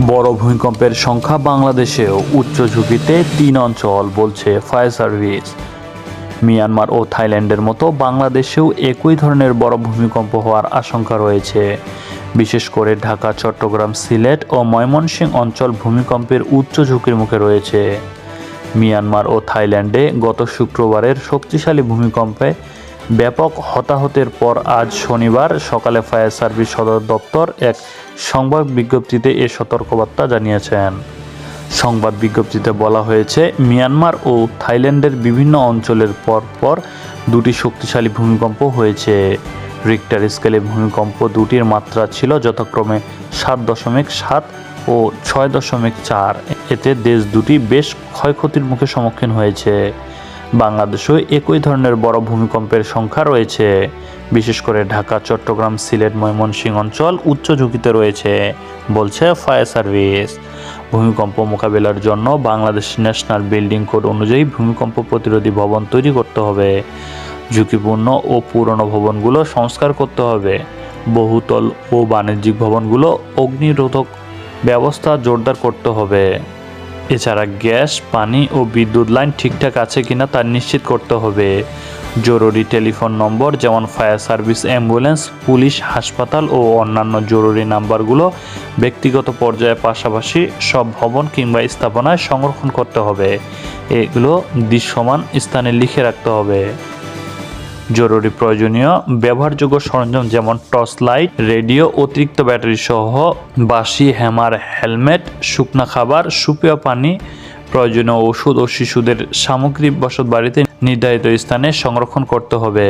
বড় ভূমিকম্পের সংখ্যা বাংলাদেশেও উচ্চ ঝুঁকিতে ৩ অঞ্চল, বলছে ফায়ার সার্ভিস। মিয়ানমার ও থাইল্যান্ডের মতো বাংলাদেশেও একই ধরনের বড় ভূমিকম্প হওয়ার আশঙ্কা রয়েছে। বিশেষ করে ঢাকা, চট্টগ্রাম, সিলেট ও ময়মনসিংহ অঞ্চল ভূমিকম্পের উচ্চ ঝুঁকির মুখে রয়েছে। মিয়ানমার ও থাইল্যান্ডে গত শুক্রবারের শক্তিশালী ভূমিকম্পে ব্যাপক হতাহতের পর আজ শনিবার সকালে ফায়ার সার্ভিস সদর দপ্তর এক সংবাদ বিজ্ঞপ্তিতে এ সতর্কবার্তা জানিয়েছেন। সংবাদ বিজ্ঞপ্তিতে বলা হয়েছে, মিয়ানমার ও থাইল্যান্ডের বিভিন্ন অঞ্চলের পর দুটি শক্তিশালী ভূমিকম্প হয়েছে। রিক্টার স্কেলে ভূমিকম্প দুটির মাত্রা ছিল যথাক্রমে 7.7 ও 6.4। এতে দেশ দুটি বেশ ক্ষয়ক্ষতির মুখে সম্মুখীন হয়েছে। বাংলাদেশেও একই ধরনের বড় ভূমিকম্পের সংখ্যা রয়েছে। বিশেষ করে ঢাকা, চট্টগ্রাম, সিলেট, ময়মনসিংহ অঞ্চল উচ্চ ঝুঁকিতে রয়েছে, বলছে ফায়ার সার্ভিস। ভূমিকম্প মোকাবেলার জন্য বাংলাদেশ ন্যাশনাল বিল্ডিং কোড অনুযায়ী ভূমিকম্প প্রতিরোধী ভবন তৈরি করতে হবে। ঝুঁকিপূর্ণ ও পুরনো ভবনগুলো সংস্কার করতে হবে। বহুতল ও বাণিজ্যিক ভবনগুলো অগ্নিরোধক ব্যবস্থা জোরদার করতে হবে। এছাড়া গ্যাস, পানি ও বিদ্যুৎ লাইন ঠিকঠাক আছে কিনা তা নিশ্চিত করতে হবে। জরুরি টেলিফোন নম্বর যেমন ফায়ার সার্ভিস, অ্যাম্বুলেন্স, পুলিশ, হাসপাতাল ও অন্যান্য জরুরি নাম্বারগুলো ব্যক্তিগত পর্যায়ে পাশাপাশি সব ভবন কিংবা স্থাপনায় সংরক্ষণ করতে হবে। এগুলো দৃশ্যমান স্থানে লিখে রাখতে হবে। জরুরি প্রয়োজনীয় ব্যবহারযোগ্য সরঞ্জাম যেমন টর্চ লাইট, রেডিও, অতিরিক্ত ব্যাটারি সহ বাঁশি, হ্যামার, হেলমেট, শুকনা খাবার, সুপেয় পানি, প্রয়োজনীয় ওষুধ ও শিশুদের সামগ্রী বসতবাড়িতে নির্ধারিত স্থানে সংরক্ষণ করতে হবে।